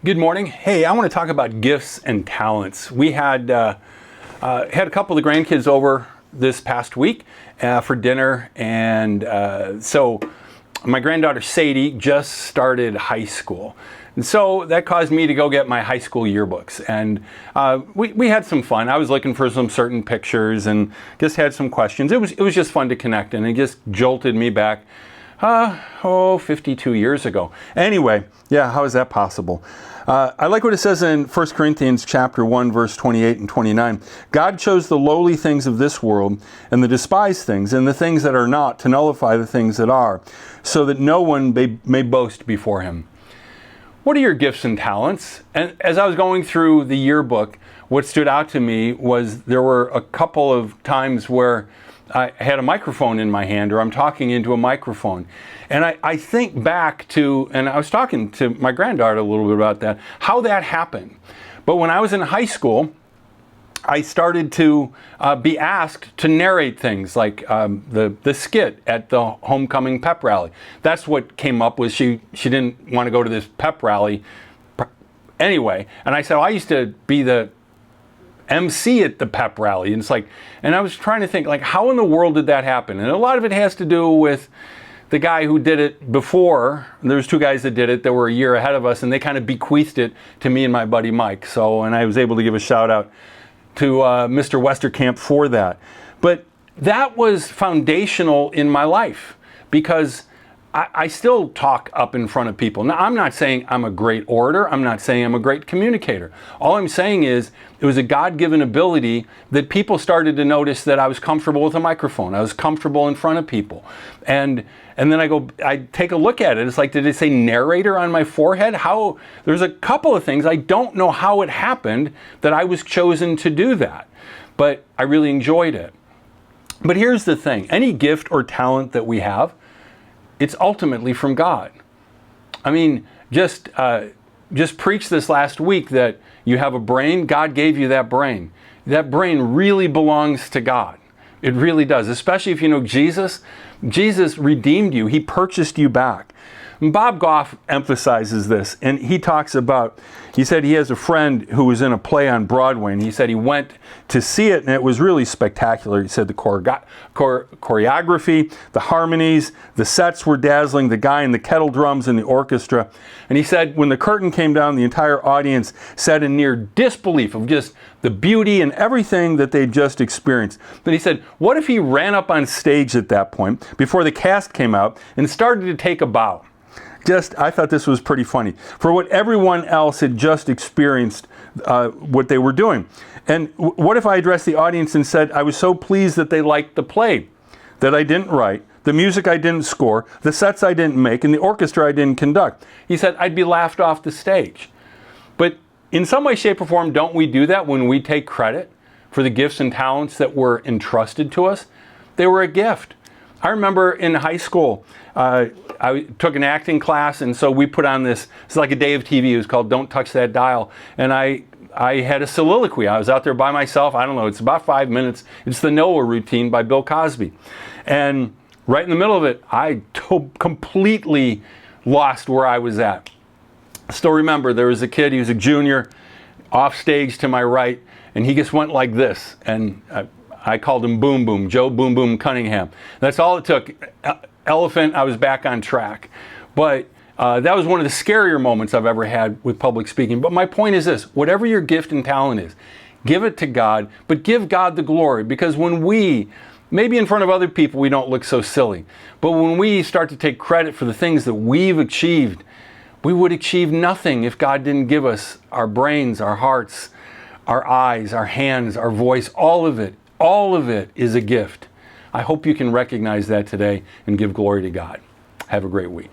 Good morning. Hey, I want to talk about gifts and talents. We had had a couple of the grandkids over this past week for dinner, and so my granddaughter Sadie just started high school. And so that caused me to go get my high school yearbooks, and we had some fun. I was looking for some certain pictures and just had some questions. It was just fun to connect, and it just jolted me back 52 years ago. Anyway, yeah, how is that possible? I like what it says in 1 Corinthians chapter 1, verse 28 and 29. God chose the lowly things of this world and the despised things and the things that are not to nullify the things that are, so that no one may boast before him. What are your gifts and talents? And as I was going through the yearbook, what stood out to me was there were a couple of times where I had a microphone in my hand, or I'm talking into a microphone. And I think back to, and I was talking to my granddaughter a little bit about that, how that happened. But when I was in high school, I started to be asked to narrate things like the skit at the homecoming pep rally. That's what came up, was she didn't want to go to this pep rally anyway. And I said, I used to be the MC at the pep rally. And it's like, and I was trying to think, like, how in the world did that happen? And a lot of it has to do with the guy who did it before. There's two guys that did it that were a year ahead of us, and they kind of bequeathed it to me and my buddy Mike. So, and I was able to give a shout out to Mr. Westerkamp for that. But that was foundational in my life, because I still talk up in front of people. Now, I'm not saying I'm a great orator. I'm not saying I'm a great communicator. All I'm saying is it was a God-given ability that people started to notice that I was comfortable with a microphone. I was comfortable in front of people. And then I take a look at it. It's like, did it say narrator on my forehead? There's a couple of things. I don't know how it happened that I was chosen to do that, but I really enjoyed it. But here's the thing. Any gift or talent that we have, it's ultimately from God. I mean, just preach this last week that you have a brain. God gave you that brain. That brain really belongs to God. It really does, especially if you know Jesus. Jesus redeemed you. He purchased you back. And Bob Goff emphasizes this, and he talks about, he said he has a friend who was in a play on Broadway, and he said he went to see it, and it was really spectacular. He said the choreography, the harmonies, the sets were dazzling, the guy in the kettle drums and the orchestra. And he said when the curtain came down, the entire audience sat in near disbelief of just the beauty and everything that they'd just experienced. But he said, what if he ran up on stage at that point, before the cast came out, and started to take a bow? I thought this was pretty funny, for what everyone else had just experienced, what they were doing. And what if I addressed the audience and said, I was so pleased that they liked the play that I didn't write, the music I didn't score, the sets I didn't make, and the orchestra I didn't conduct. He said, I'd be laughed off the stage. But in some way, shape, or form, don't we do that when we take credit for the gifts and talents that were entrusted to us? They were a gift. I remember in high school, I took an acting class, and so we put on it's like a day of TV. It was called Don't Touch That Dial. And I had a soliloquy. I was out there by myself. I don't know, it's about 5 minutes. It's the Noah routine by Bill Cosby. And right in the middle of it, I completely lost where I was at. I still remember there was a kid, he was a junior, off stage to my right, and he just went like this. And I called him Boom Boom, Joe Boom Boom Cunningham. That's all it took. Elephant, I was back on track. But that was one of the scarier moments I've ever had with public speaking. But my point is this: whatever your gift and talent is, give it to God, but give God the glory. Because when maybe in front of other people, we don't look so silly. But when we start to take credit for the things that we've achieved, we would achieve nothing if God didn't give us our brains, our hearts, our eyes, our hands, our voice, all of it. All of it is a gift. I hope you can recognize that today and give glory to God. Have a great week.